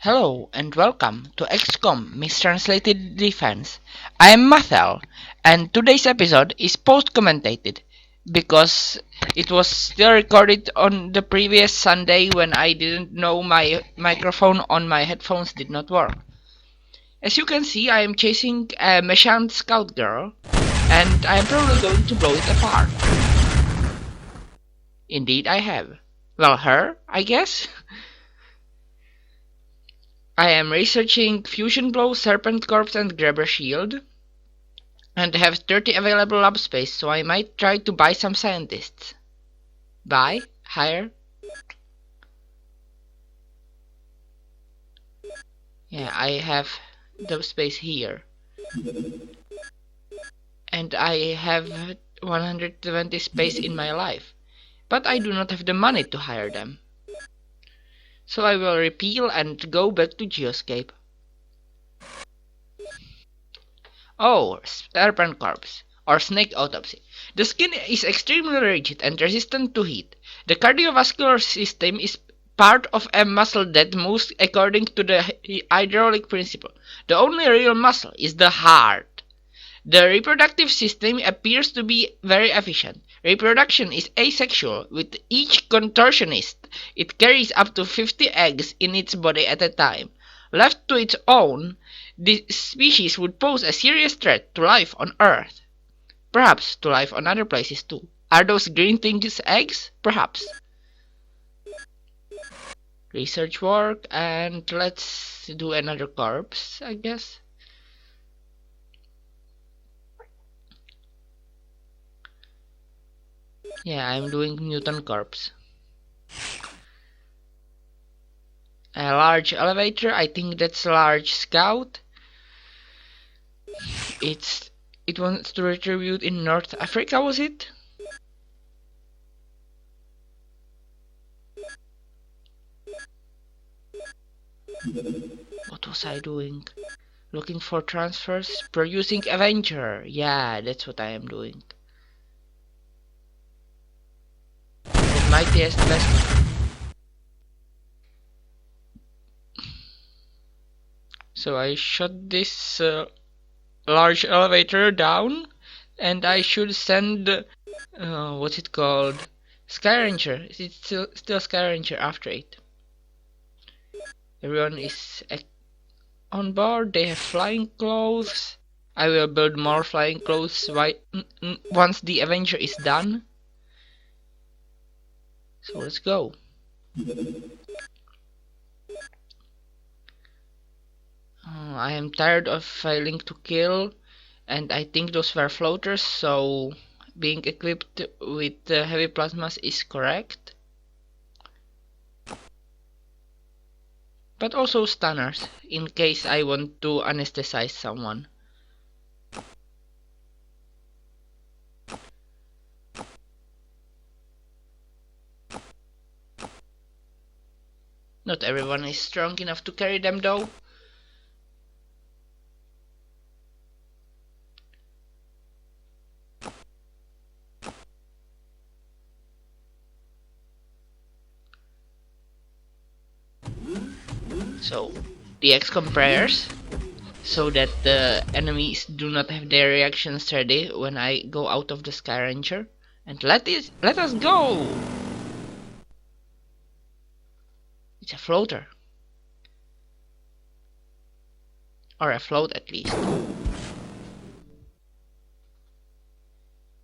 Hello and welcome to XCOM Mistranslated Defense. I am Mathel, and today's episode is post-commentated because it was still recorded on the previous Sunday when I didn't know my microphone on my headphones did not work. As you can see, I am chasing a Meshant scout girl, and I am probably going to blow it apart. Indeed I have. Well, her, I guess? I am researching Fusion Blow, Serpent Corpse, and Grabber Shield, and have 30 available lab space, so I might try to buy some scientists. Buy? Hire? Yeah, I have the space here. And I have 120 space in my life, but I do not have the money to hire them. So I will repeal and go back to Geoscape. Oh, Serpent Corpse, or Snake Autopsy. The skin is extremely rigid and resistant to heat. The cardiovascular system is part of a muscle that moves according to the hydraulic principle. The only real muscle is the heart. The reproductive system appears to be very efficient. Reproduction is asexual. With each contortionist, it carries up to 50 eggs in its body at a time. Left to its own, this species would pose a serious threat to life on Earth. Perhaps to life on other places too. Are those green things eggs? Perhaps. Research work, and let's do another corpse, I guess. Yeah, I'm doing mutant corpse. A large elevator, I think that's a large scout. It wants to retribute in North Africa, was it? What was I doing? Looking for transfers? Producing Avenger. Yeah, that's what I am doing. The mightiest best. So I shut this large elevator down, and I should send what's it called? Skyranger. It's still Skyranger after it. Everyone is on board. They have flying clothes. I will build more flying clothes once the Avenger is done. So let's go. I am tired of failing to kill, and I think those were floaters, so being equipped with heavy plasmas is correct. But also stunners, in case I want to anesthetize someone. Not everyone is strong enough to carry them though. So, the XCOM prayers, so that the enemies do not have their reactions ready when I go out of the Skyranger. And let us go! It's a floater. Or a float at least.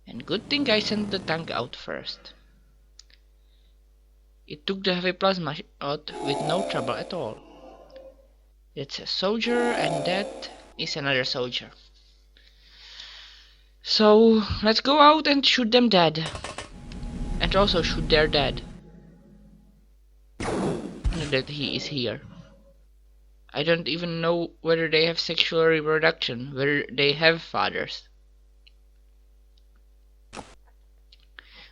And good thing I sent the tank out first. It took the heavy plasma out with no trouble at all. That's a soldier, and that is another soldier. So let's go out and shoot them dead. And also shoot their dad. Now that he is here. I don't even know whether they have sexual reproduction, whether they have fathers.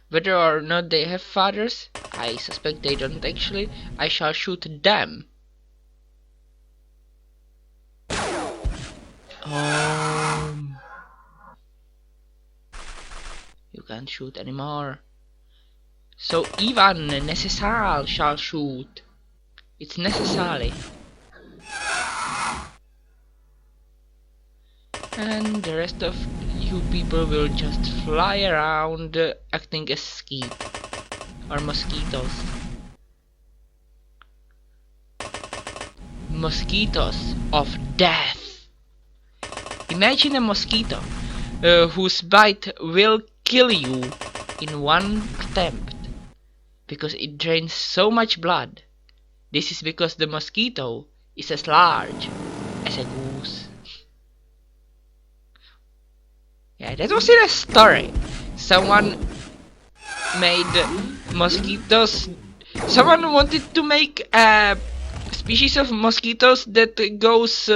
Whether or not they have fathers, I suspect they don't actually. I shall shoot them. You can't shoot anymore. So Ivan Necessal shall shoot. It's necessary. And the rest of you people will just fly around acting as skeet or mosquitoes. Mosquitoes of death. Imagine a mosquito whose bite will kill you in one attempt because it drains so much blood. This is because the mosquito is as large as a goose. Yeah, that was in a story. Someone made mosquitoes. Someone wanted to make a species of mosquitoes that goes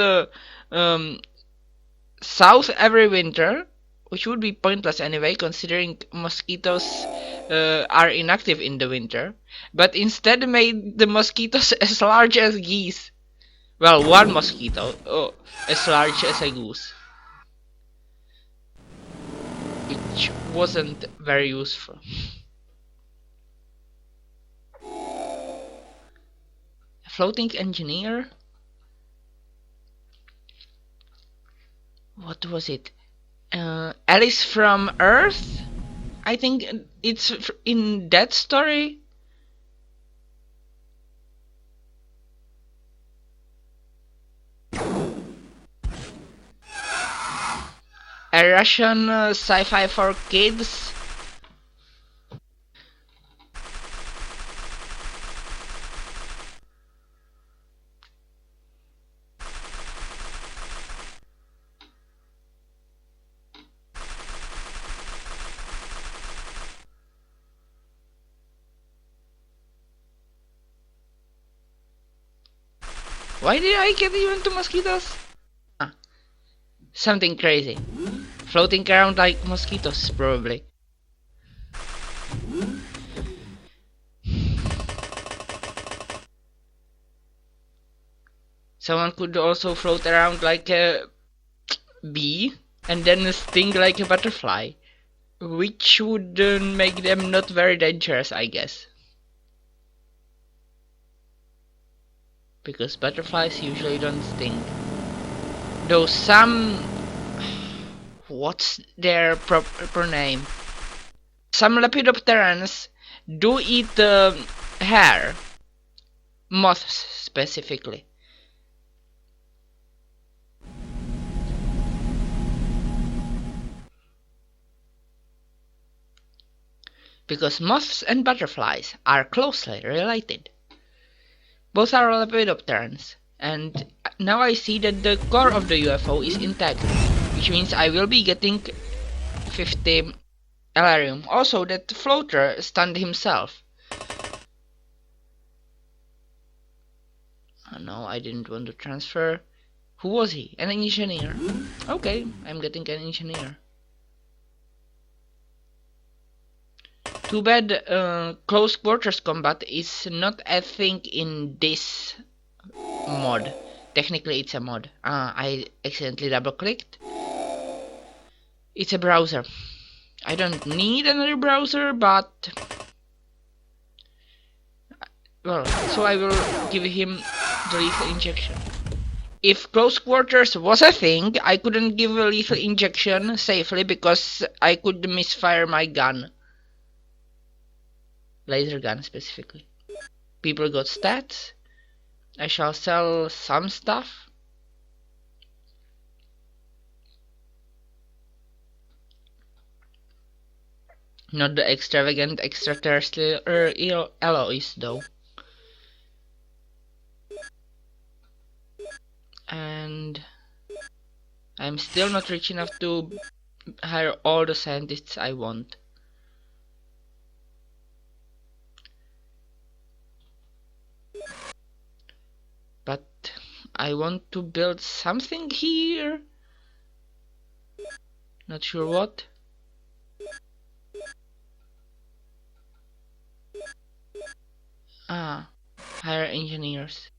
south every winter, which would be pointless anyway, considering mosquitoes are inactive in the winter. But instead made the mosquitoes as large as geese. Well, one mosquito as large as a goose. Which wasn't very useful. A floating engineer? What was it? Alice from Earth? I think it's in that story. A Russian sci-fi for kids. Why did I get even to mosquitoes? Ah, something crazy. Floating around like mosquitoes, probably. Someone could also float around like a bee and then sting like a butterfly, which would make them not very dangerous, I guess. Because butterflies usually don't sting. Though some... what's their proper name? Some lepidopterans do eat hair. Moths specifically. Because moths and butterflies are closely related. Both are lepidopterans, and now I see that the core of the UFO is intact, which means I will be getting 50 Elarium. Also, that floater stunned himself. Oh no, I didn't want to transfer. Who was he? An engineer. Okay, I'm getting an engineer. Too bad close quarters combat is not a thing in this mod. Technically it's a mod. I accidentally double clicked. It's a browser. I don't need another browser, but... well, so I will give him the lethal injection. If close quarters was a thing, I couldn't give a lethal injection safely because I could misfire my gun. Laser gun specifically. People got stats. I shall sell some stuff. Not the extravagant extraterrestrial alloys though. And I'm still not rich enough to hire all the scientists I want. But I want to build something here. Not sure what. Hire engineers.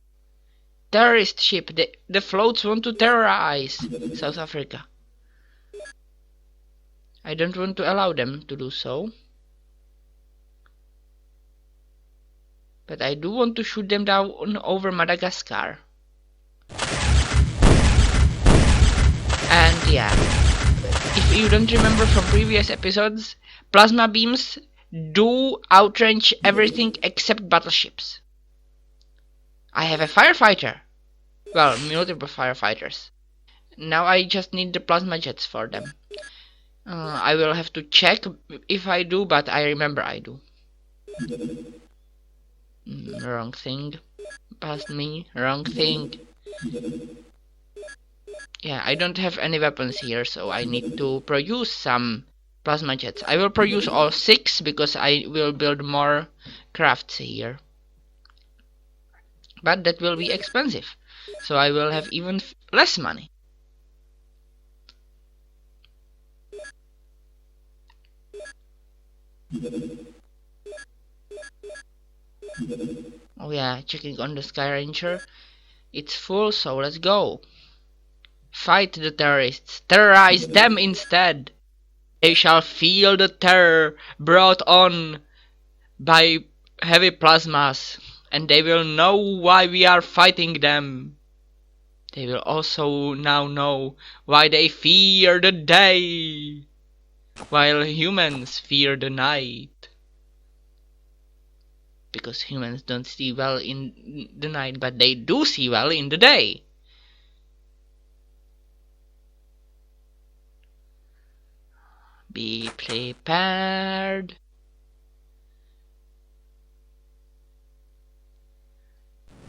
Terrorist ship. The floats want to terrorize South Africa. I don't want to allow them to do so. But I do want to shoot them down over Madagascar. And Yeah. If you don't remember from previous episodes, plasma beams do outrange everything except battleships. I have a firefighter. Well, multiple firefighters. Now I just need the plasma jets for them. I will have to check if I do, but I remember I do. Wrong thing. Past me. Wrong thing. Yeah, I don't have any weapons here, so I need to produce some plasma jets. I will produce all 6 because I will build more crafts here. But that will be expensive, so I will have even less money. Oh yeah, checking on the Sky Ranger. It's full, so let's go. Fight the terrorists. Terrorize them instead. They shall feel the terror brought on by heavy plasmas, and they will know why we are fighting them. They will also now know why they fear the day, while humans fear the night. Because humans don't see well in the night, but they do see well in the day. Be prepared.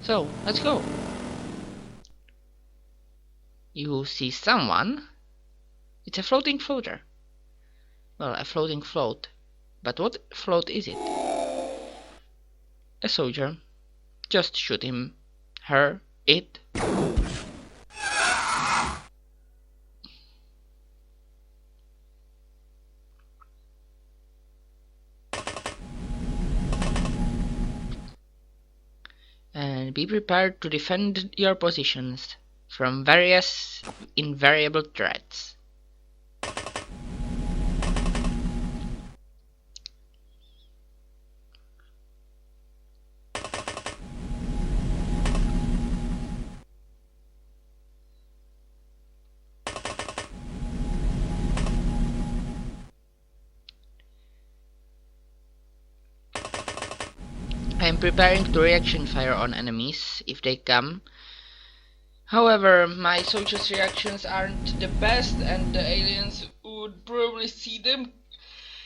So, let's go. You see someone? It's a floating floater. Well, a floating float. But what float is it? A soldier. Just shoot him. Her. It. And be prepared to defend your positions from various invariable threats. I am preparing to reaction fire on enemies if they come. However, my soldiers' reactions aren't the best, and the aliens would probably see them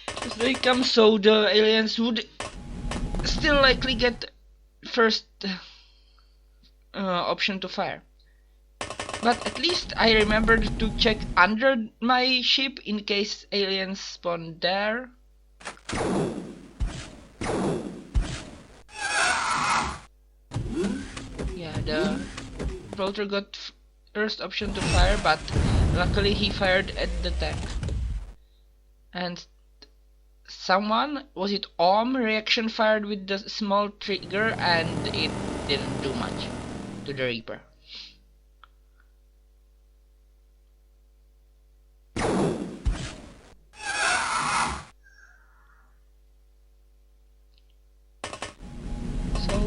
if they come, so the aliens would still likely get first option to fire. But at least I remembered to check under my ship in case aliens spawn there. Yeah, the floater got first option to fire, but luckily he fired at the tank. And someone, was it reaction fired with the small trigger, and it didn't do much to the Reaper. So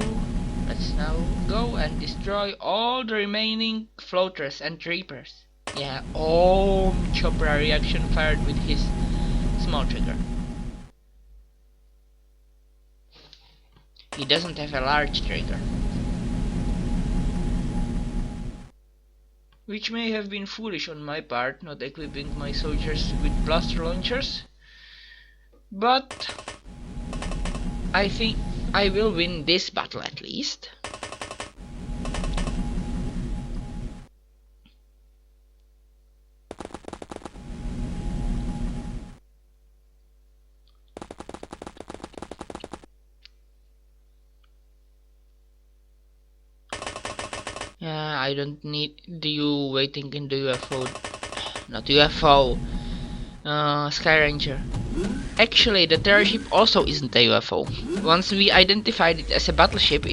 let's now go and destroy all the remaining floaters and Reapers. Yeah, Chopra reaction fired with his small trigger. He doesn't have a large trigger. Which may have been foolish on my part, not equipping my soldiers with blaster launchers. But I think I will win this battle at least. Yeah, I don't need you waiting in the UFO. Not UFO. Sky Ranger. Actually, the Terror ship also isn't a UFO. Once we identified it as a battleship,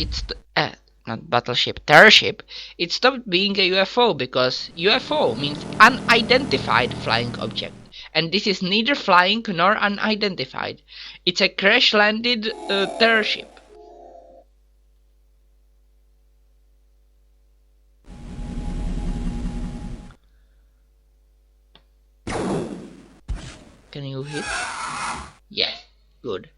not battleship, Terror ship, it stopped being a UFO because UFO means unidentified flying object. And this is neither flying nor unidentified. It's a crash-landed Terror ship. Can you hit? Yes, good.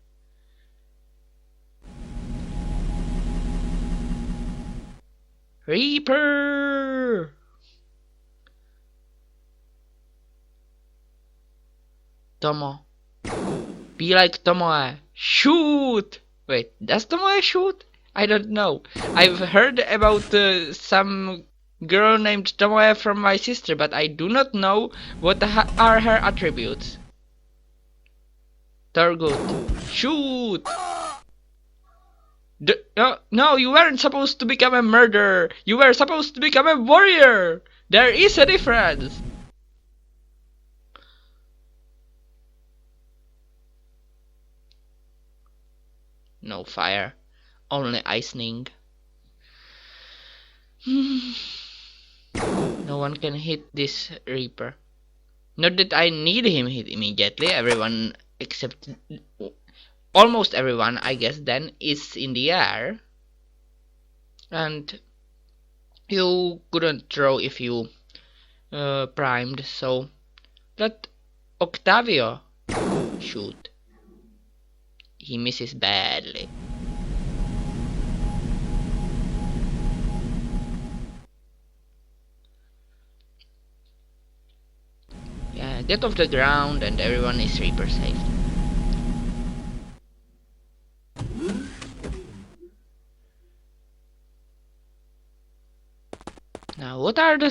Reaper! Tomo. Be like Tomoe. Shoot! Wait, does Tomoe shoot? I don't know. I've heard about some girl named Tomoe from my sister, but I do not know what are her attributes. Turgut. Shoot! No, you weren't supposed to become a murderer. You were supposed to become a warrior. There is a difference. No fire, only icing. No one can hit this Reaper. Not that I need him hit immediately. Everyone except almost everyone, I guess, then is in the air. And you couldn't throw if you primed, so let Octavio shoot. He misses badly. Yeah, get off the ground and everyone is Reaper safe. Now, what are the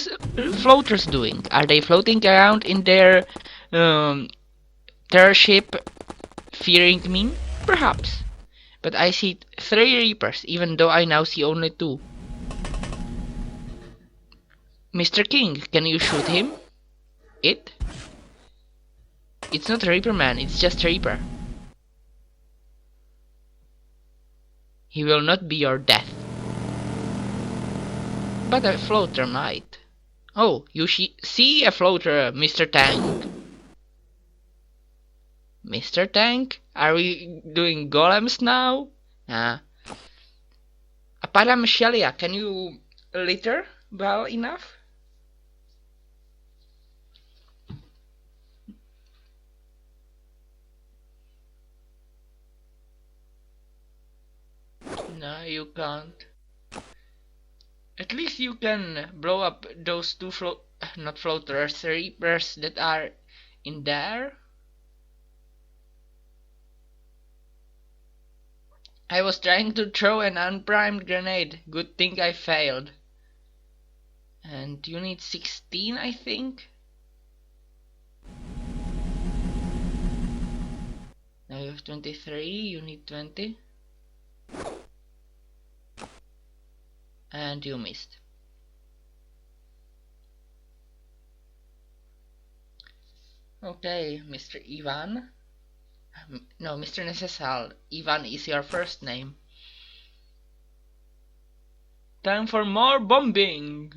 floaters doing? Are they floating around in their terror ship, fearing me? Perhaps. But I see 3 Reapers, even though I now see only 2. Mr. King, can you shoot him? It? It's not Reaper Man, it's just Reaper. He will not be your death. But a floater might. Oh, you see a floater, Mr. Tank. Mr. Tank? Are we doing golems now? Nah. Paramecia, can you litter well enough? No, you can't. At least you can blow up those 2 not floaters, Reapers that are in there. I was trying to throw an unprimed grenade. Good thing I failed. And you need 16, I think? Now you have 23, you need 20. And you missed. Okay, Mr. Ivan. No, Mr. Necessal. Ivan is your first name. Time for more bombing!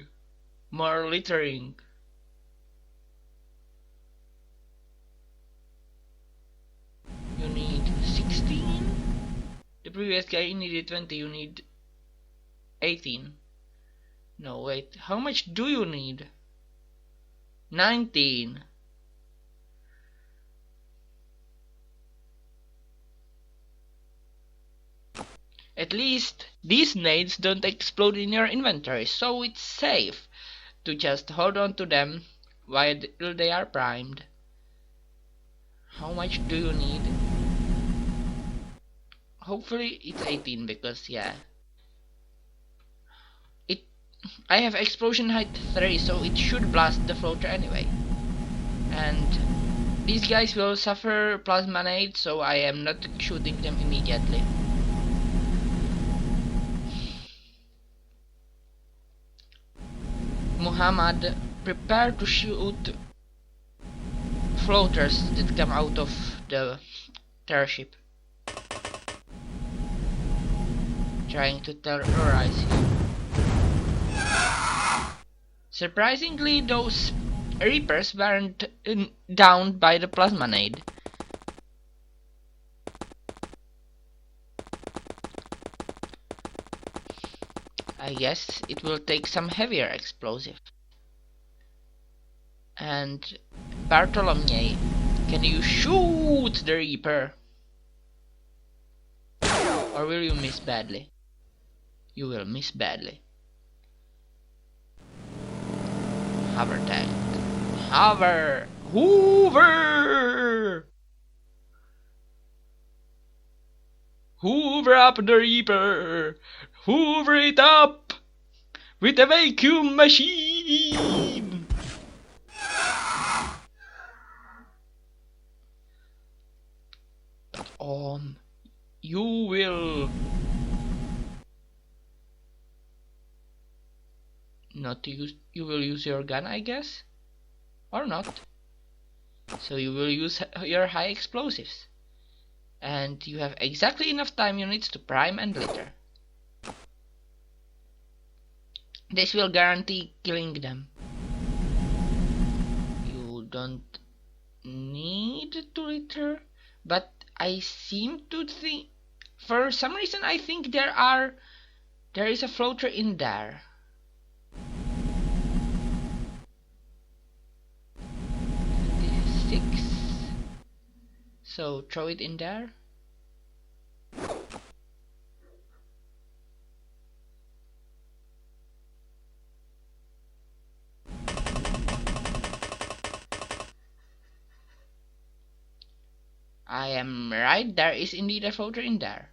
More littering. You need 16? The previous guy needed 20, you need 18. No, wait, how much do you need? 19. At least these nades don't explode in your inventory, so it's safe to just hold on to them while they are primed. How much do you need? Hopefully it's 18 because yeah. I have explosion height 3, so it should blast the floater anyway. And these guys will suffer plasma nade, so I am not shooting them immediately. Muhammad, prepare to shoot floaters that come out of the terror ship. Trying to terrorize you. Surprisingly, those Reapers weren't downed by the plasma nade. I guess it will take some heavier explosive. And Bartholomew, Can you shoot the Reaper? Or will you miss badly? You will miss badly. Hover tank. Hover! Hoover! Hoover up the Reaper! Hoover it up! With a vacuum machine! You will not use. You will use your gun, I guess, or not. So you will use your high explosives, and you have exactly enough time units to prime and litter. This will guarantee killing them. You don't need to litter, but I seem to think, for some reason, I think there is a floater in there. This is 6. So throw it in there. I am right, there is indeed a floater in there.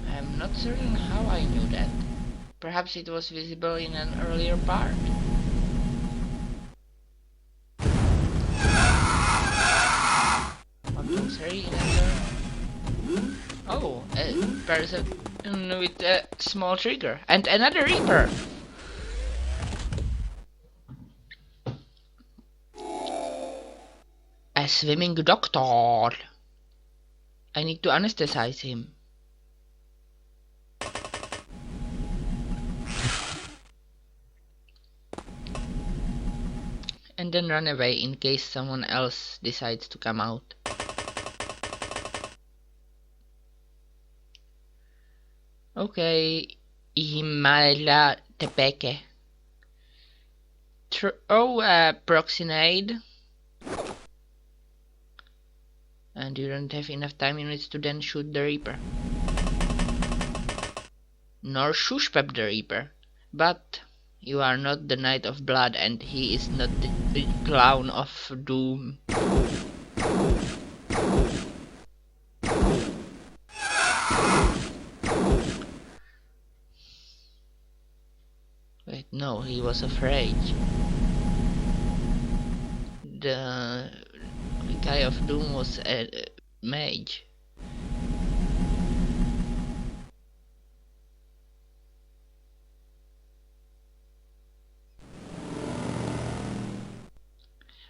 I am not certain how I knew that. Perhaps it was visible in an earlier part. Oh, a person with a small trigger and another Reaper. A swimming doctor. I need to anesthetize him. And then run away in case someone else decides to come out. Okay, Himala Tepeke. Throw a Proxinade. And you don't have enough time units to then shoot the Reaper. Nor Shushpep the Reaper. But you are not the Knight of Blood and he is not the Clown of Doom. Wait, no, he was afraid. The guy of Doom was a mage.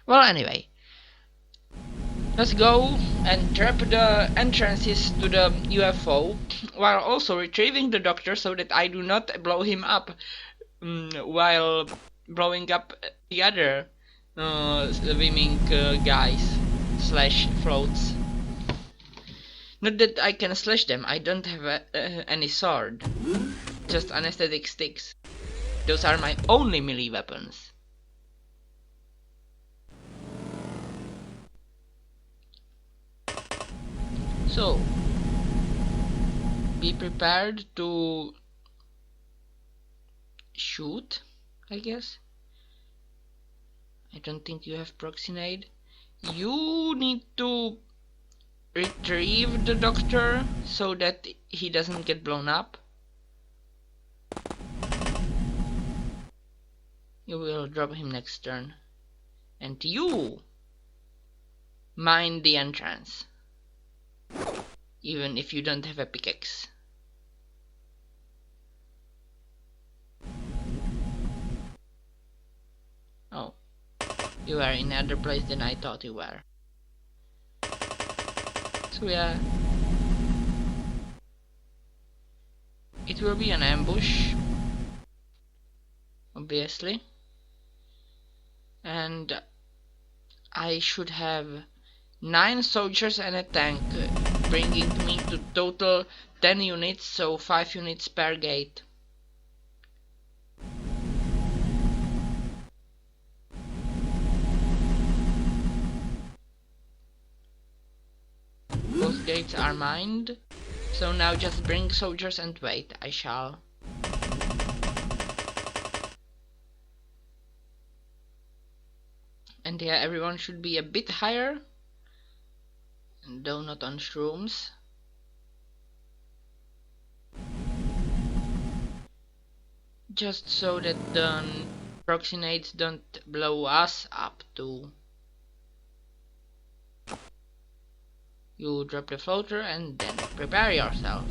Well, anyway, let's go and trap the entrances to the UFO while also retrieving the doctor so that I do not blow him up while blowing up the other swimming guys slash floats. Not that I can slash them, I don't have any sword, just anesthetic sticks. Those are my only melee weapons. So, be prepared to shoot, I guess. I don't think you have Proxinade. You need to retrieve the doctor so that he doesn't get blown up. You will drop him next turn. And you mine the entrance. Even if you don't have a pickaxe. Oh, you are in another place than I thought you were. So yeah, it will be an ambush, obviously, and I should have 9 soldiers and a tank, bringing me to total 10 units, so 5 units per gate. Both gates are mined, so now just bring soldiers and wait. I shall. And yeah, everyone should be a bit higher, though not on shrooms. Just so that the proxenates don't blow us up too. You drop the floater and then prepare yourself.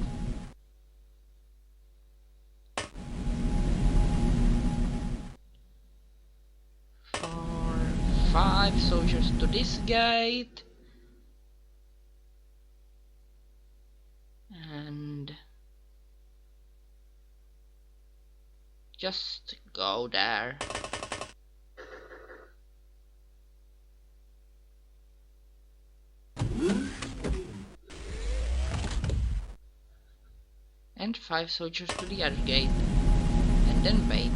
For 5 soldiers to this gate. And just go there. And 5 soldiers to the other gate. And then wait.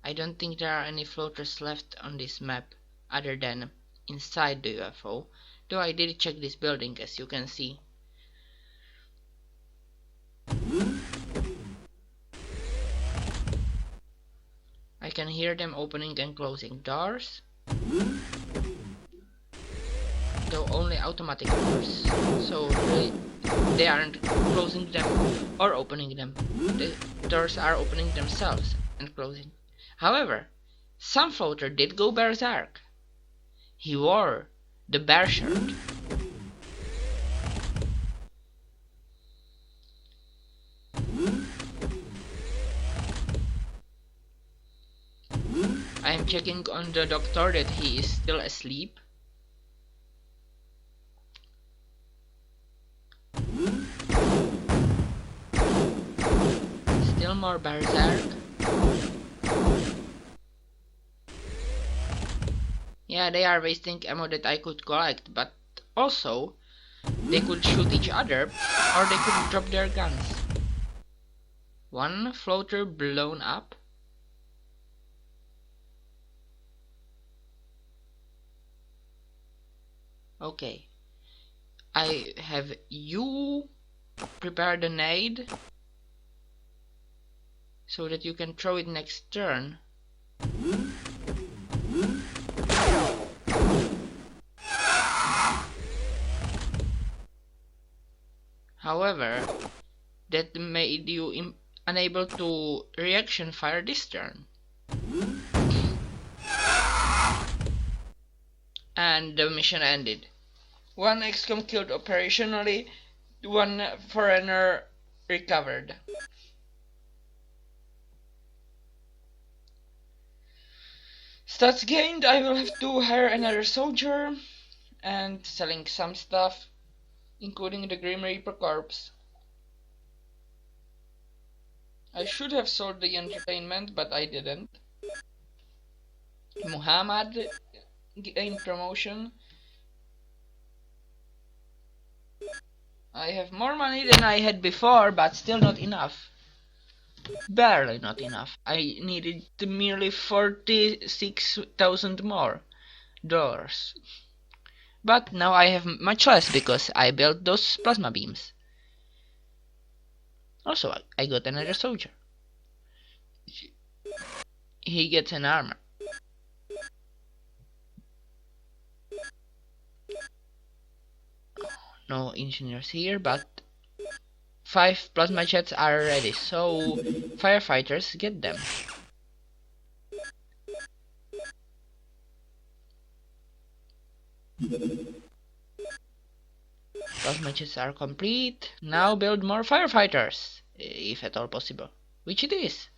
I don't think there are any floaters left on this map other than inside the UFO, though I did check this building, as you can see. I can hear them opening and closing doors, though only automatic doors, so they aren't closing them or opening them. The doors are opening themselves and closing. However, some floater did go berserk. He wore the bear shirt. I am checking on the doctor that he is still asleep. Still more berserk. Yeah, they are wasting ammo that I could collect, but also they could shoot each other or they could drop their guns. One floater blown up. Okay. I have you prepare the nade so that you can throw it next turn. However, that made you unable to reaction fire this turn. And the mission ended. 1 XCOM killed operationally, 1 foreigner recovered. Stats gained, I will have to hire another soldier and selling some stuff, including the Grim Reaper corpse. I should have sold the entertainment, but I didn't. Muhammad gained promotion. I have more money than I had before, but still not enough. Barely not enough. I needed merely 46,000 more dollars. But now I have much less because I built those plasma beams. Also, I got another soldier. He gets an armor. No engineers here, but 5 plasma jets are ready, so firefighters get them. Plasma jets are complete. Now build more firefighters, if at all possible. Which it is.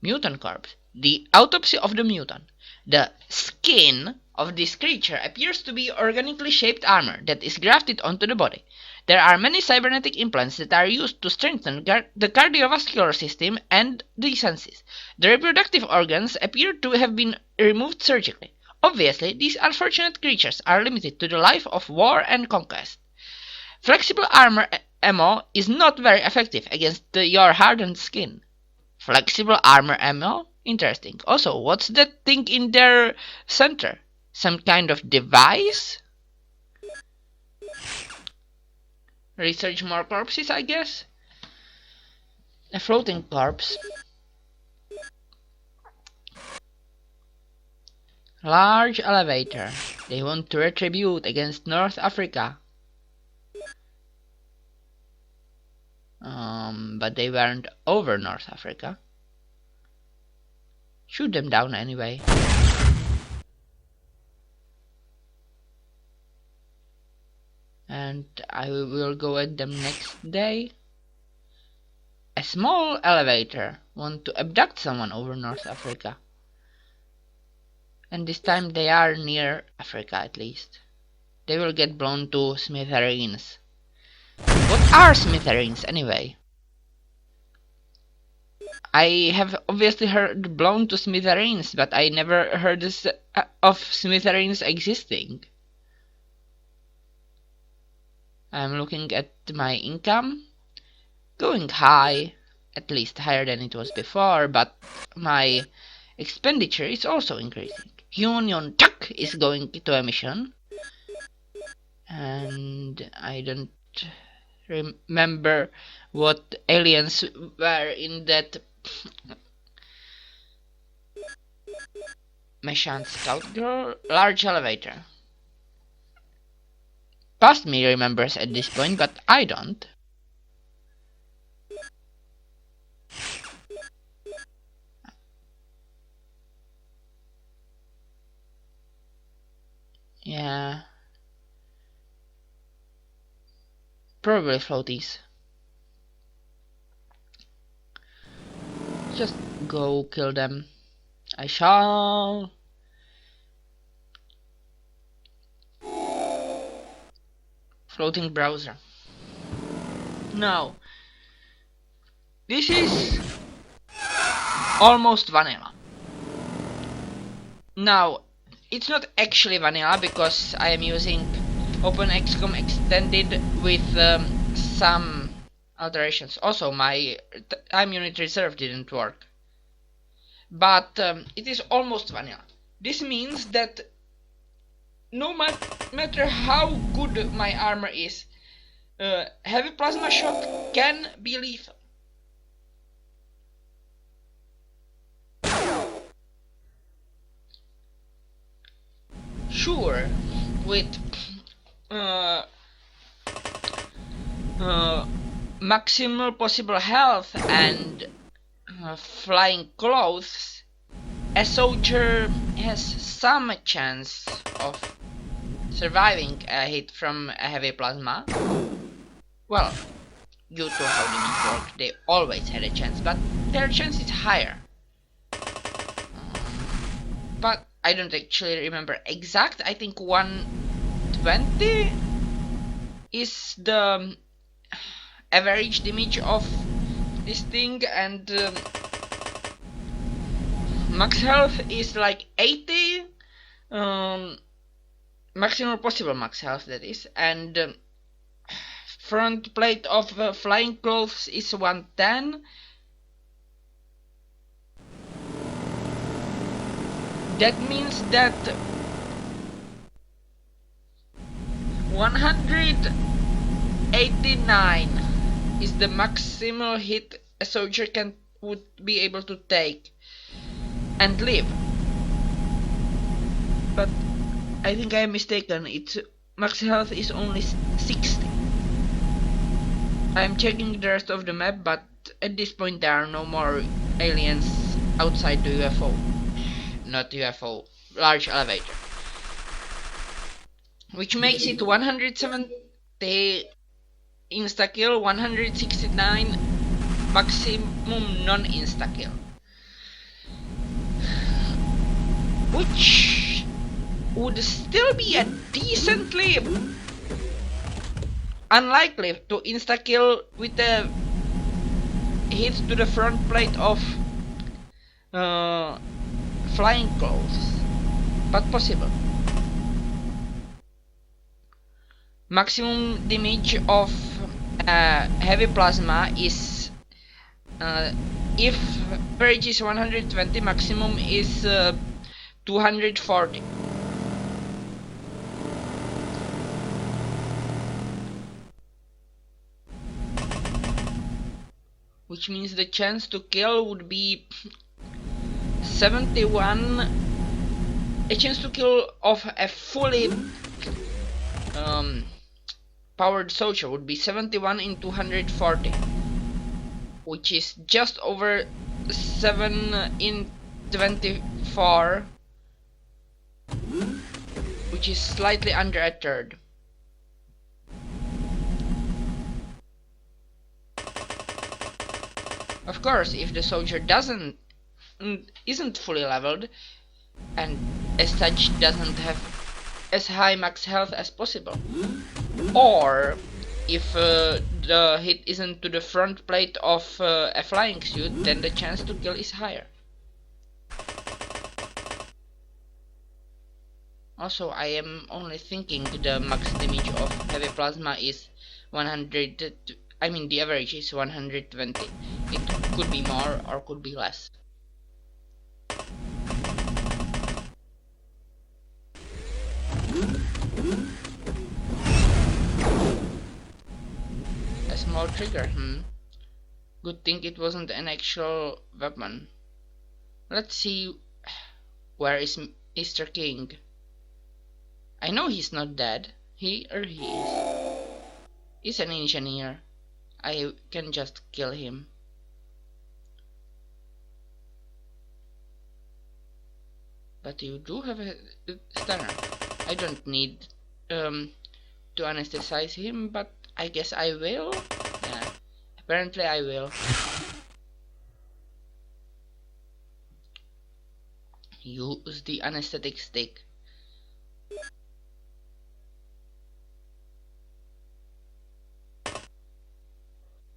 Mutant corpse. The autopsy of the mutant. The skin of this creature appears to be organically shaped armor that is grafted onto the body. There are many cybernetic implants that are used to strengthen the cardiovascular system and the senses. The reproductive organs appear to have been removed surgically. Obviously, these unfortunate creatures are limited to the life of war and conquest. Flexible armor ammo is not very effective against your hardened skin. Flexible armor ammo? Interesting. Also, what's that thing in their center? Some kind of device? Research more corpses, I guess? A floating corpse. Large elevator. They want to retribute against North Africa. But they weren't over North Africa. Shoot them down anyway. And I will go at them next day. A small elevator want to abduct someone over North Africa. And this time they are near Africa at least. They will get blown to smithereens. What are smithereens anyway? I have obviously heard blown to smithereens, but I never heard of smithereens existing. I'm looking at my income. Going high, at least higher than it was before, but my expenditure is also increasing. Union Tuck is going to a mission. And I don't remember what aliens were in that Meshan Scout Girl. Large elevator. Past me remembers at this point, but I don't. Yeah. Probably floaties. Just go kill them. I shall. Floating browser. Now, this is almost vanilla. Now, it's not actually vanilla because I am using OpenXCOM Extended with some alterations. Also, my time unit reserve didn't work. But it is almost vanilla. This means that no matter how good my armor is, heavy plasma shock can be lethal. Sure, with maximal possible health and flying clothes, a soldier has some chance of surviving a hit from a heavy plasma. Well, due to how demons work, they always had a chance, but their chance is higher. But I don't actually remember exact. I think 120 is the average damage of this thing, and max health is like 80. Maximum possible max health, that is, and front plate of flying clothes is 110. That means that 189 is the maximal hit a soldier would be able to take and live. But I think I am mistaken. Its max health is only 60. I am checking the rest of the map, but at this point there are no more aliens outside the UFO. Not UFO, large elevator. Which makes it 170 insta-kill, 169 maximum non-insta-kill. Which would still be a decently unlikely to insta-kill with a hit to the front plate of flying clothes, but possible. Maximum damage of heavy plasma is if average is 120, maximum is 240. Which means the chance to kill would be 71. A chance to kill of a fully powered soldier would be 71 in 240, which is just over 7 in 24, which is slightly under a third. Of course, if the soldier isn't fully leveled and as such doesn't have as high max health as possible, or if the hit isn't to the front plate of a flying suit, then the chance to kill is higher. Also, I am only thinking the max damage of heavy plasma is 100. I mean, the average is 120. It could be more or could be less. A small trigger, Good thing it wasn't an actual weapon. Let's see, where is Mr. King? I know he's not dead. He is. He's an engineer. I can just kill him. But you do have a stunner. I don't need to anesthetize him, but I guess I will. Yeah, apparently I will. Use the anesthetic stick.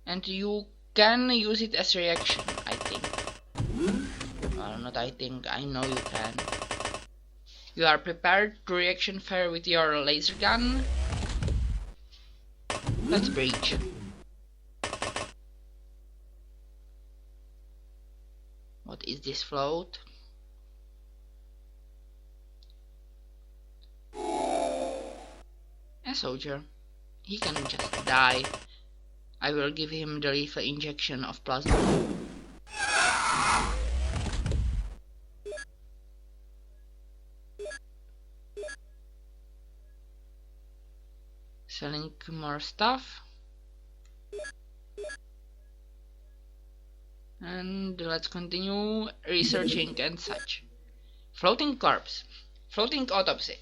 And you can use it as reaction, I think. Well, not I think, I know you can. You are prepared to reaction fire with your laser gun. Let's breach. What is this float? A soldier. He can just die. I will give him the lethal injection of plasma. Selling more stuff. And let's continue researching and such. Floating corpse. Floating autopsy.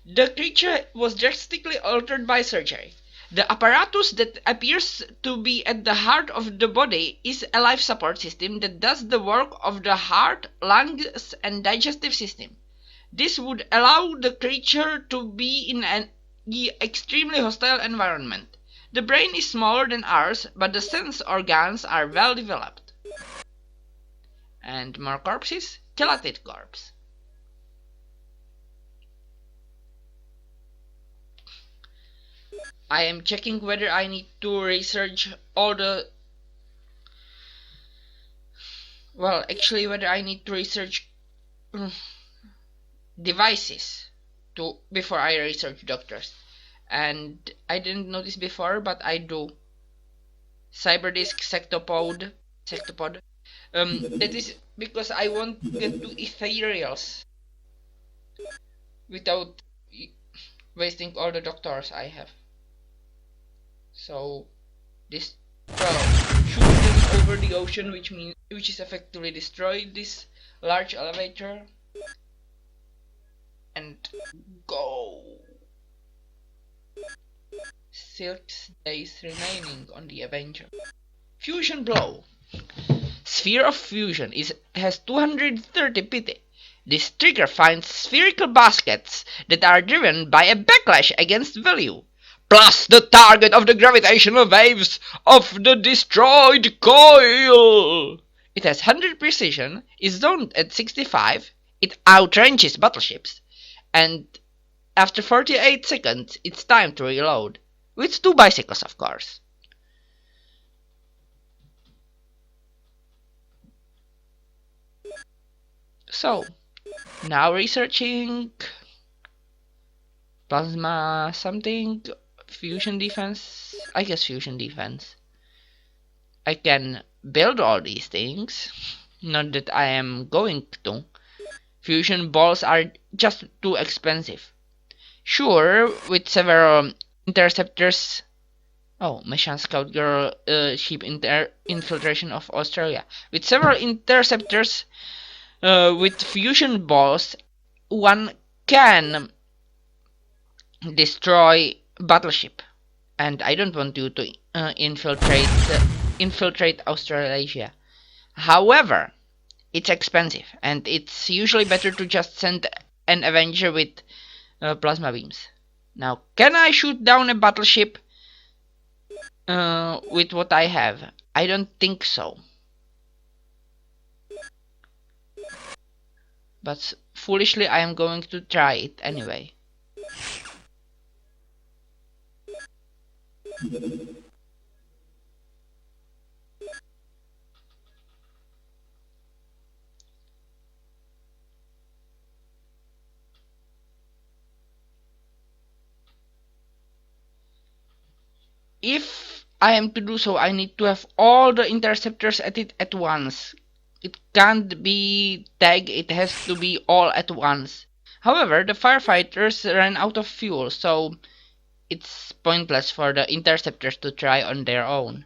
The creature was drastically altered by surgery. The apparatus that appears to be at the heart of the body is a life support system that does the work of the heart, lungs, and digestive system. This would allow the creature to be in an extremely hostile environment. The brain is smaller than ours, but the sense organs are well developed. And more corpses? Chelated corpse. I am checking whether I need to research all the... Well, actually whether I need to research devices before I research doctors. And I didn't notice before, but I do. Cyberdisk sectopod. That is because I want to get to ethereals without wasting all the doctors I have. So this shoot them over the ocean, which is effectively destroy this large elevator and go. 6 days remaining on the Avenger. Fusion blow. Sphere of fusion has 230 pity. This trigger finds spherical baskets that are driven by a backlash against value, plus the target of the gravitational waves of the destroyed coil. It has 100 precision, is zoned at 65, it outranges battleships, and after 48 seconds it's time to reload. With 2 bicycles, of course. So, now researching plasma something, fusion defense, I guess fusion defense. I can build all these things, not that I am going to. Fusion balls are just too expensive. Sure, with several interceptors. Oh, Mission Scout Girl ship infiltration of Australia. With several interceptors, with fusion balls, one can destroy battleship. And I don't want you to infiltrate Australasia. However, it's expensive, and it's usually better to just send an Avenger with plasma beams. Now, can I shoot down a battleship with what I have? I don't think so. But foolishly, I am going to try it anyway. If I am to do so, I need to have all the interceptors at it at once. It can't be tag, it has to be all at once. However, the firefighters ran out of fuel, so it's pointless for the interceptors to try on their own.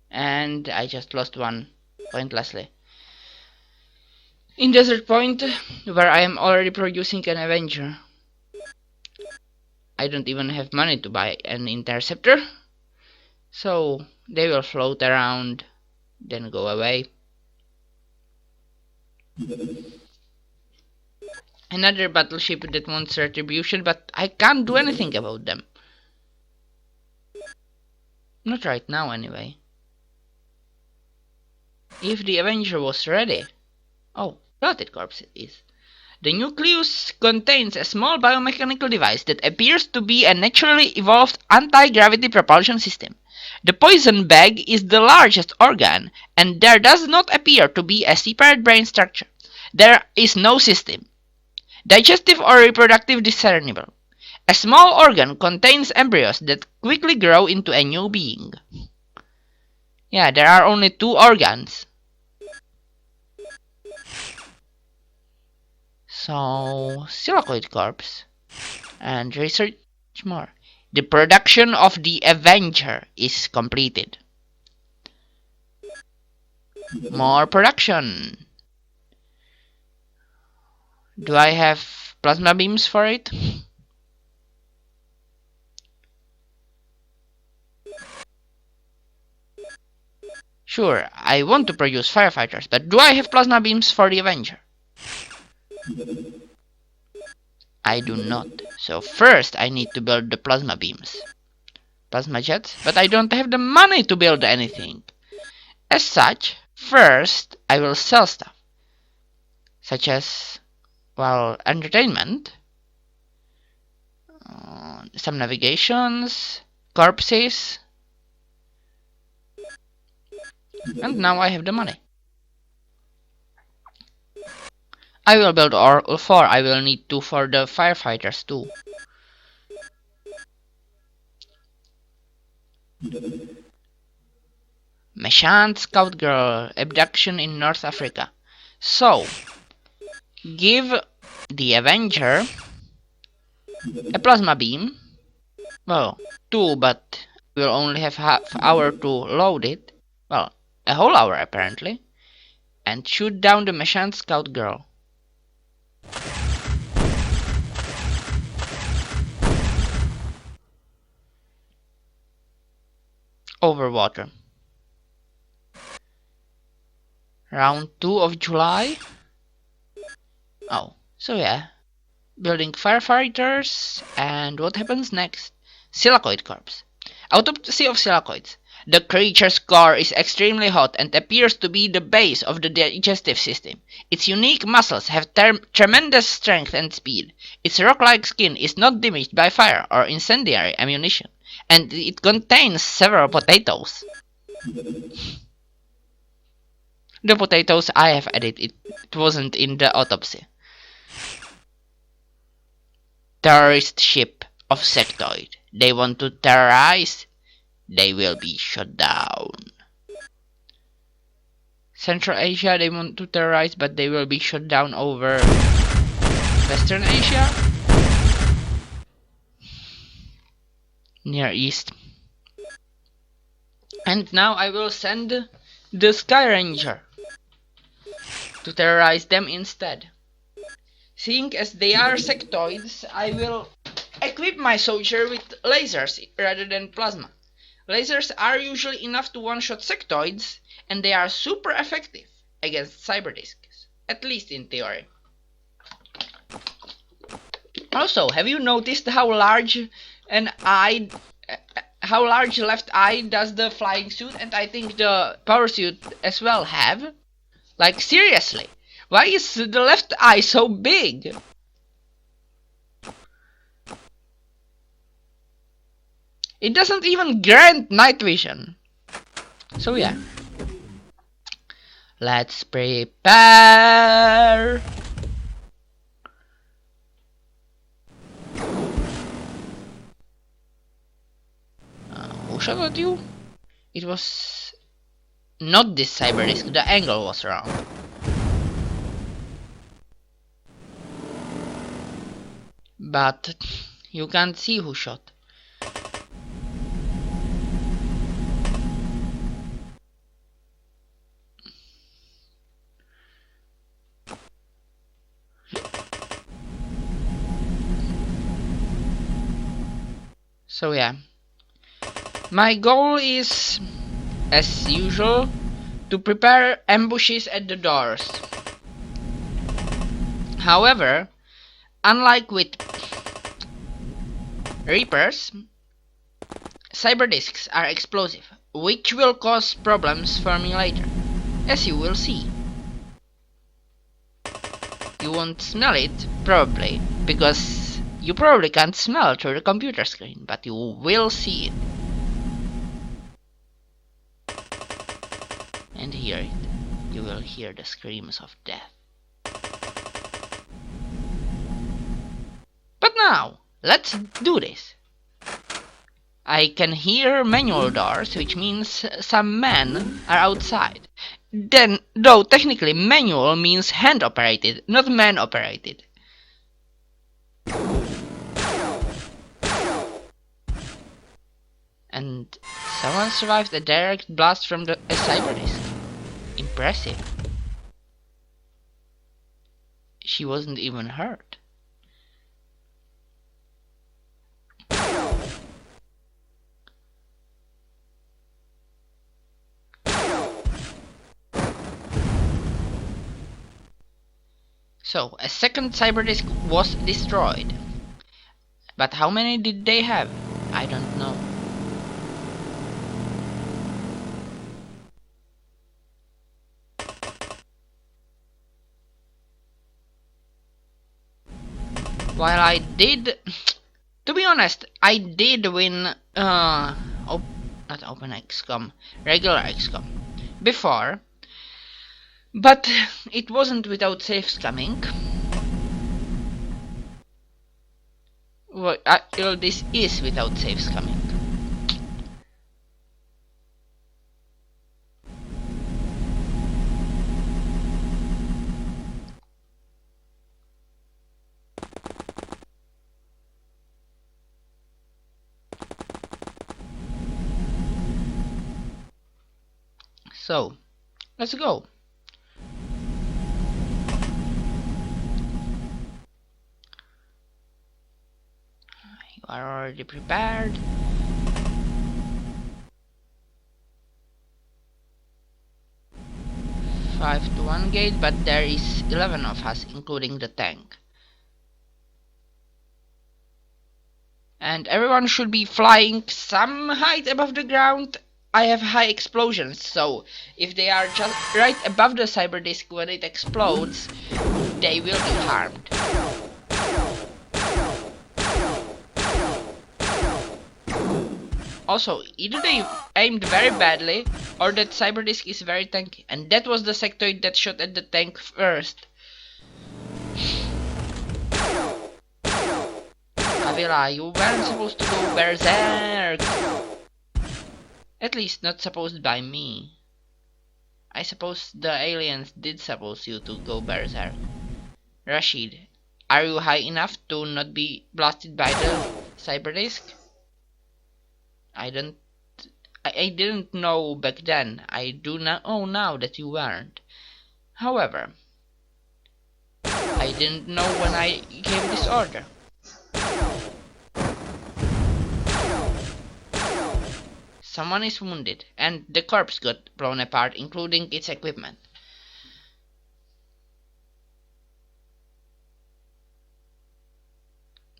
And I just lost one pointlessly. In Desert Point, where I am already producing an Avenger, I don't even have money to buy an interceptor, so they will float around, then go away. Another battleship that wants retribution, but I can't do anything about them. Not right now, anyway. If the Avenger was ready... Oh, Belted Corps it is. The nucleus contains a small biomechanical device that appears to be a naturally evolved anti-gravity propulsion system. The poison bag is the largest organ, and there does not appear to be a separate brain structure. There is no system, digestive or reproductive, discernible. A small organ contains embryos that quickly grow into a new being. Yeah, there are only 2 organs. So, Silacoid Corps, and research more. The production of the Avenger is completed. More production. Do I have plasma beams for it? Sure, I want to produce firefighters, but do I have plasma beams for the Avenger? I do not. So first I need to build the plasma beams. Plasma jets? But I don't have the money to build anything. As such, first I will sell stuff. Such as, well, entertainment. Some navigations. Corpses. And now I have the money. I will build all 4. I will need 2 for the firefighters too. Meshant Scout Girl abduction in North Africa. So, give the Avenger a plasma beam. Well, 2, but we'll only have half hour to load it. Well, a whole hour apparently. And shoot down the Meshant Scout Girl. Over water. Round 2 of July. Oh, so yeah. Building firefighters, and what happens next? Silacoid corpse. Autopsy of Silacoids. The creature's core is extremely hot and appears to be the base of the digestive system. Its unique muscles have tremendous strength and speed. Its rock-like skin is not damaged by fire or incendiary ammunition, and it contains several potatoes. The potatoes I have added, it wasn't in the autopsy. Terrorist ship of sectoid. They want to terrorize, they will be shut down. Central Asia, they want to terrorize, but they will be shut down over Western Asia. Near East. And now I will send the Sky Ranger to terrorize them instead. Seeing as they are sectoids, I will equip my soldier with lasers rather than plasma. Lasers are usually enough to one-shot sectoids, and they are super effective against cyberdiscs, at least in theory. Also, have you noticed how large left eye does the flying suit, and I think the power suit as well have? Like, seriously, why is the left eye so big? It doesn't even grant night vision. So yeah. Let's prepare. Who shot at you? It was not this cyberdisc, the angle was wrong. But you can't see who shot. So yeah. My goal is, as usual, to prepare ambushes at the doors. However, unlike with Reapers, cyberdiscs are explosive, which will cause problems for me later, as you will see. You won't smell it, probably, because you probably can't smell through the computer screen, but you will see it. And hear it. You will hear the screams of death. But now, let's do this. I can hear manual doors, which means some men are outside. Then, though technically manual means hand operated, not man operated. And someone survived a direct blast from a cyberdisc. Impressive. She wasn't even hurt. So, a second cyberdisc was destroyed. But how many did they have? I don't know. While I did, to be honest, I did win, not Open XCOM, regular XCOM, before, but it wasn't without saves coming. Well, this is without saves coming. So, let's go. You are already prepared. 5 to 1 gate, but there is 11 of us, including the tank. And everyone should be flying some height above the ground. I have high explosions, so if they are just right above the cyber disk when it explodes, they will be harmed. Also, either they aimed very badly, or that cyber disk is very tanky, and that was the sectoid that shot at the tank first. Avila, you weren't supposed to go berserk! At least not supposed by me. I suppose the aliens did suppose you to go berserk. Rashid, are you high enough to not be blasted by the cyber disk? I didn't know back then. I do not know now that you weren't. However, I didn't know when I gave this order. Someone is wounded, and the corpse got blown apart, including its equipment.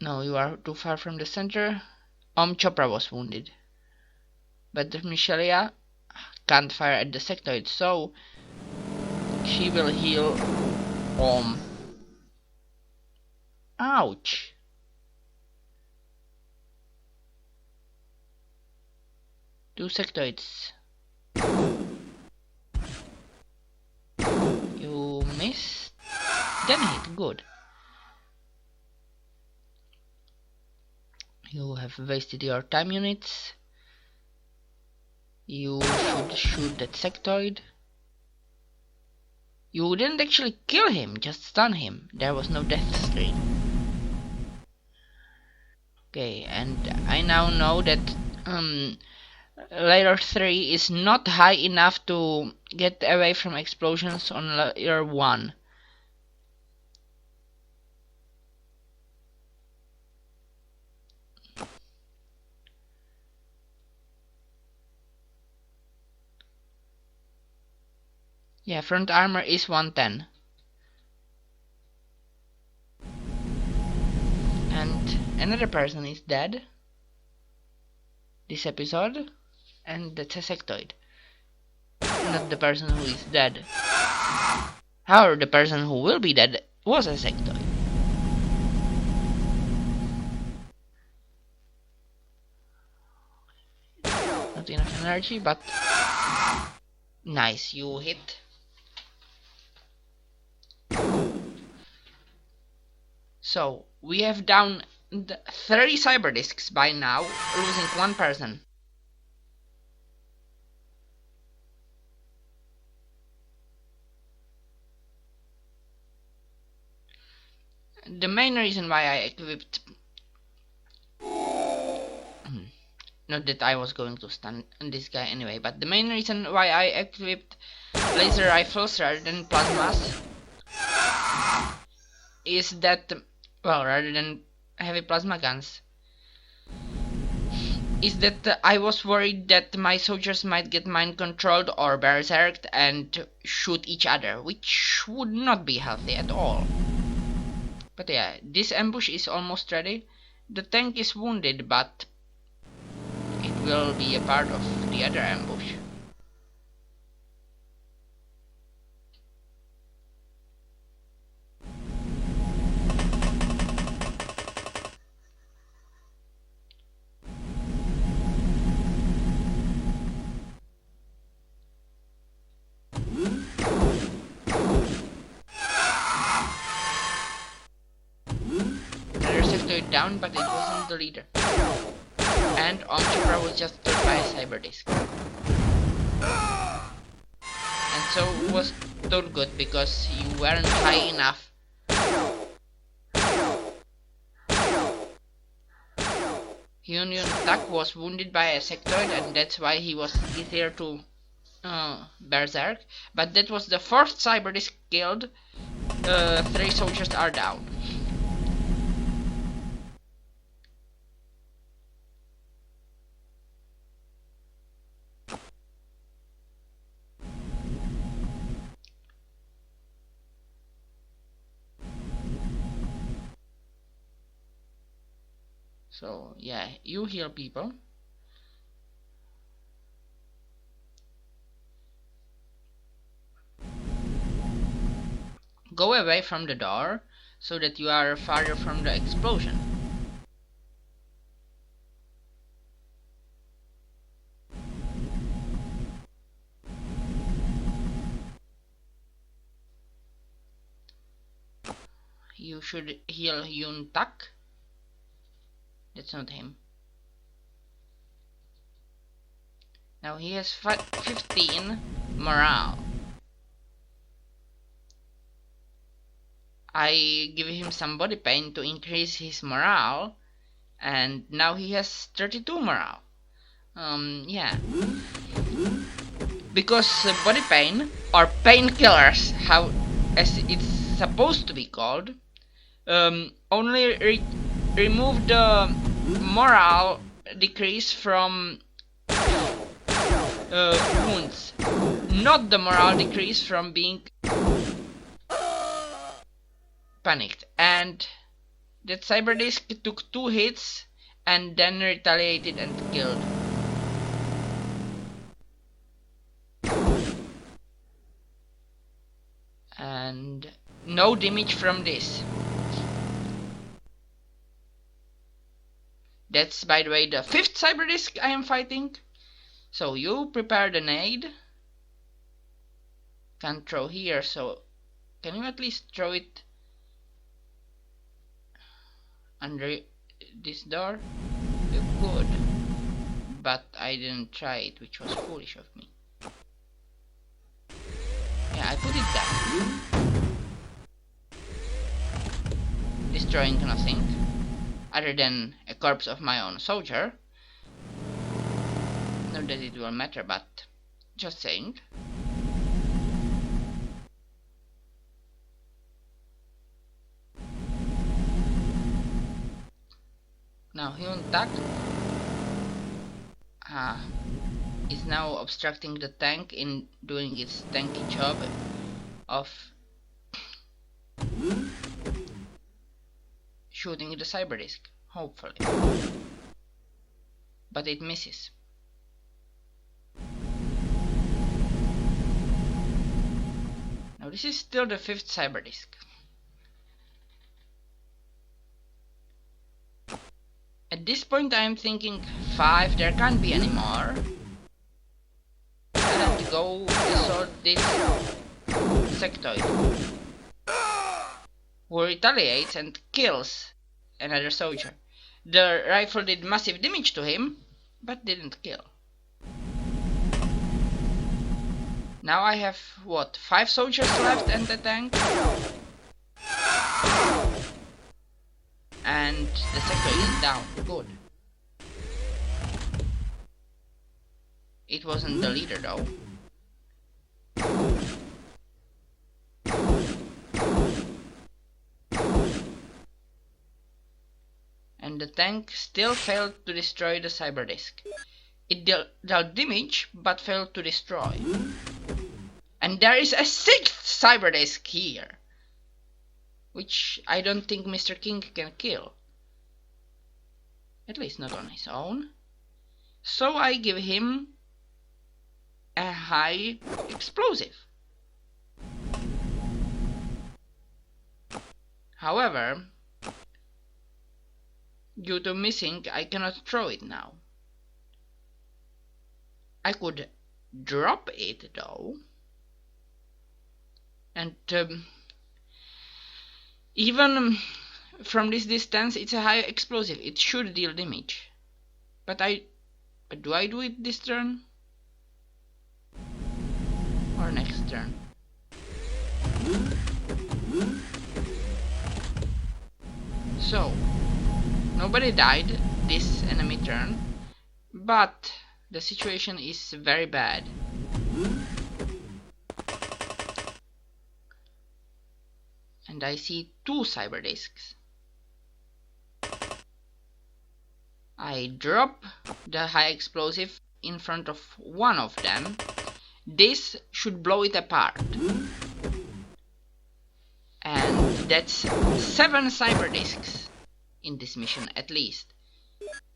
No, you are too far from the center. Chopra was wounded. But Michelia can't fire at the sectoid, so she will heal Ouch! Two sectoids. You missed? Then hit, good. You have wasted your time units. You should shoot that sectoid. You didn't actually kill him, just stun him. There was no death screen. Okay, and I now know that layer 3 is not high enough to get away from explosions on layer 1. Yeah, front armor is 110. And another person is dead this episode, and that's a sectoid. Not the person who is dead. However, the person who will be dead was a sectoid. Not enough energy, but nice, you hit. So, we have down 30 cyber disks by now, losing one person. The main reason why I equipped... Not that I was going to stun this guy anyway, but the main reason why I equipped laser rifles rather than plasmas is that... Well, rather than heavy plasma guns, is that I was worried that my soldiers might get mind controlled or berserked and shoot each other, which would not be healthy at all. But yeah, this ambush is almost ready. The tank is wounded, but it will be a part of the other ambush. Down, but it wasn't the leader. And Chopra was just killed by a cyber disk. And so it was still good because you weren't high enough. Union Tak was wounded by a sectoid, and that's why he was easier to berserk. But that was the fourth cyber disk killed. 3 soldiers are down. So yeah, you heal people. Go away from the door so that you are farther from the explosion. You should heal Yun Tak. That's not him. Now he has 15 morale. I give him some body pain to increase his morale, and now he has 32 morale. Yeah. Because body pain, or painkillers, how as it's supposed to be called, only remove the morale decrease from wounds, not the morale decrease from being panicked. And that Cyberdisk took 2 hits and then retaliated and killed. And no damage from this. That's, by the way, the 5th Cyberdisk I am fighting. So you prepare the nade. Can't throw here, so can you at least throw it under this door? You could, but I didn't try it, which was foolish of me. Yeah, I put it down. Destroying nothing other than a corpse of my own soldier. Not that it will matter, but just saying. Now Hyun Tak is now obstructing the tank in doing its tanky job of shooting the Cyberdisk, hopefully. But it misses. Now this is still the 5th Cyberdisk. At this point I am thinking 5, there can't be any more. And go assault this sectoid, who retaliates and kills another soldier. The rifle did massive damage to him, but didn't kill. Now I have, what, 5 soldiers left and the tank? And the sector is down. Good. It wasn't the leader though. And the tank still failed to destroy the Cyberdisk. It dealt damage, but failed to destroy. And there is a 6th Cyberdisk here, which I don't think Mr. King can kill. At least not on his own. So I give him a high explosive. However, due to missing, I cannot throw it now. I could drop it though. And even from this distance, it's a high explosive. It should deal damage. But do I do it this turn? Or next turn? So, nobody died this enemy turn, but the situation is very bad. And I see 2 Cyberdisks. I drop the high explosive in front of one of them. This should blow it apart. And that's 7 Cyberdisks in this mission at least.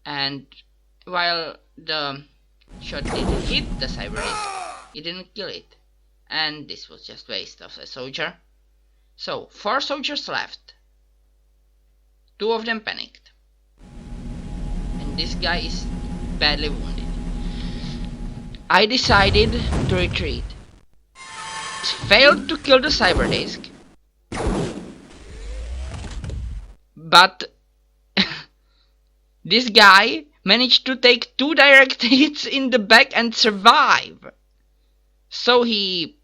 And while the shot didn't hit the Cyberdisk, it didn't kill it. And this was just waste of a soldier. So, 4 soldiers left. 2 of them panicked. And this guy is badly wounded. I decided to retreat. Failed to kill the Cyberdisk. But this guy managed to take 2 direct hits in the back and survive. So he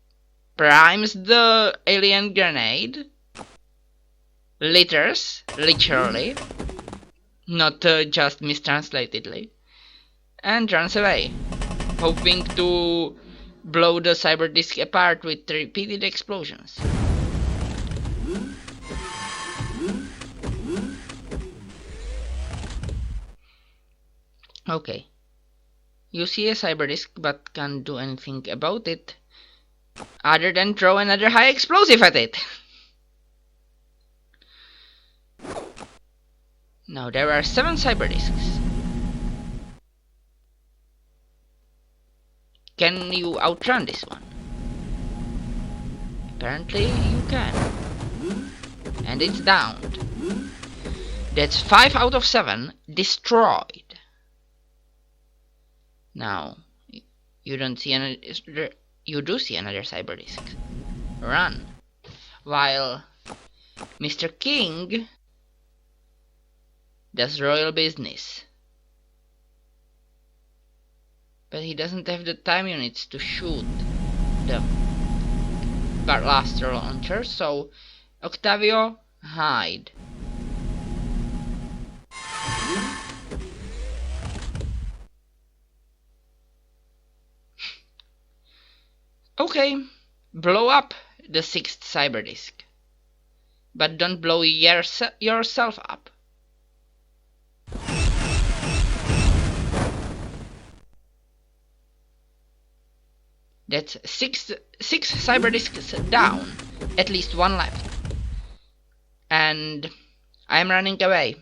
primes the alien grenade, literally, not just mistransplatedly, and runs away, hoping to blow the Cyberdisk apart with repeated explosions. Okay. You see a Cyberdisk but can't do anything about it other than throw another high explosive at it. Now there are 7 Cyberdisks. Can you outrun this one? Apparently you can. And it's downed. That's 5 out of 7 destroyed. Now, you don't see another. You do see another Cyberdisk. Run. While Mr. King does royal business. But he doesn't have the time units to shoot the blaster launcher, so Octavio, hide. Okay, blow up the 6th Cyberdisk. But don't blow yourself up. That's 6 Cyberdisks down, at least 1 left. And I'm running away.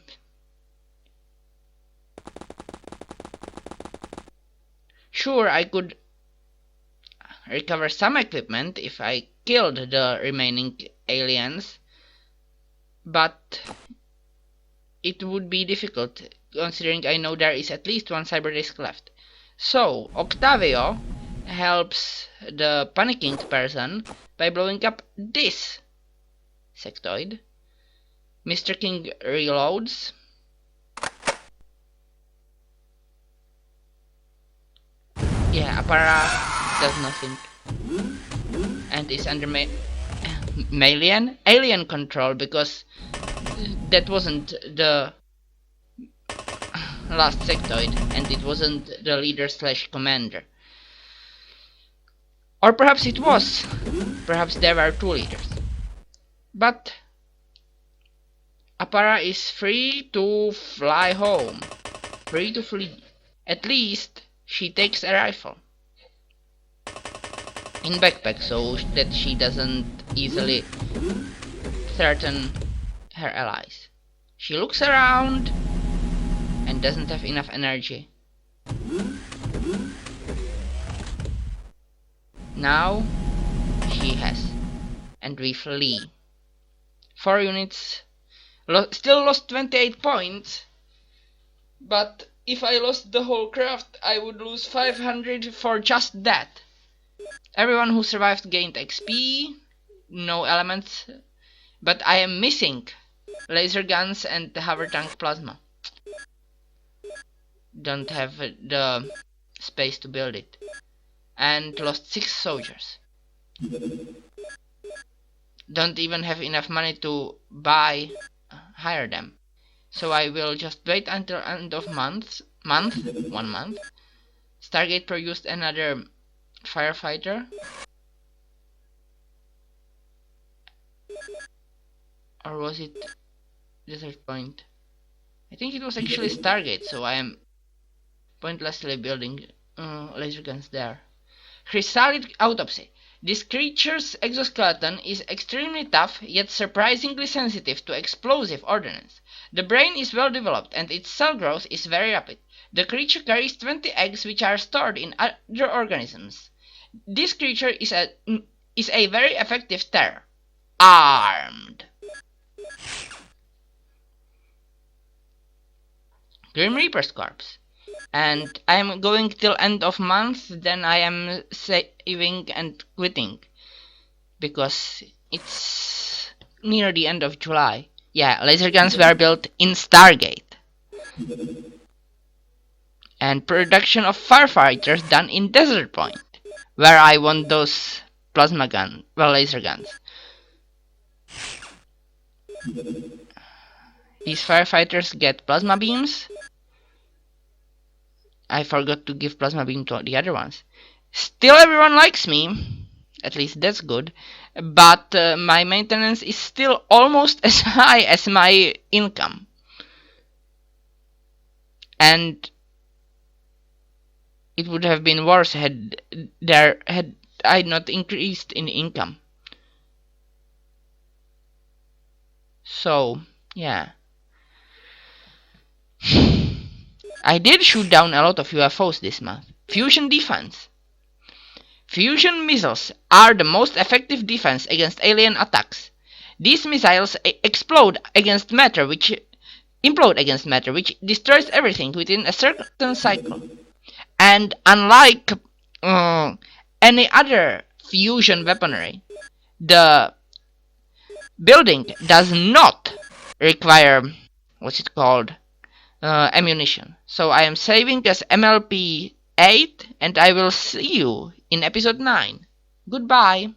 Sure, I could recover some equipment if I killed the remaining aliens, but it would be difficult considering I know there is at least 1 Cyberdisk left. So, Octavio helps the panicking person by blowing up this sectoid. Mr. King reloads. Yeah, Apara does nothing and is under alien control, because that wasn't the last sectoid and it wasn't the leader / commander. Or perhaps it was. Perhaps there were 2 leaders. But Apara is free to fly home. Free to flee. At least she takes a rifle in backpack so that she doesn't easily threaten her allies. She looks around and doesn't have enough energy. Now she has, and we flee. 4 units, still lost 28 points, but if I lost the whole craft I would lose 500 for just that. Everyone who survived gained XP, no elements, but I am missing laser guns and the hover tank plasma. Don't have the space to build it. And lost 6 soldiers. Don't even have enough money to hire them. So I will just wait until end of 1 month. Stargate produced another firefighter. Or was it Desert Point? I think it was actually Stargate, so I am pointlessly building laser guns there. Chrysalid Autopsy. This creature's exoskeleton is extremely tough, yet surprisingly sensitive to explosive ordnance. The brain is well developed, and its cell growth is very rapid. The creature carries 20 eggs which are stored in other organisms. This creature is a very effective terror. Armed. Grim Reaper's Corpse. And I am going till end of month, then I am saving and quitting. Because it's near the end of July. Yeah, laser guns were built in Stargate. And production of firefighters done in Desert Point, where I want those laser guns. These firefighters get plasma beams. I forgot to give plasma beam to the other ones. Still everyone likes me. At least that's good. But my maintenance is still almost as high as my income. And it would have been worse had I not increased in income. So, yeah. I did shoot down a lot of UFOs this month. Fusion defense. Fusion missiles are the most effective defense against alien attacks. These missiles implode against matter, which destroys everything within a certain cycle. And unlike any other fusion weaponry, the building does not require ammunition. So I am saving as MLP 8, and I will see you in episode 9. Goodbye.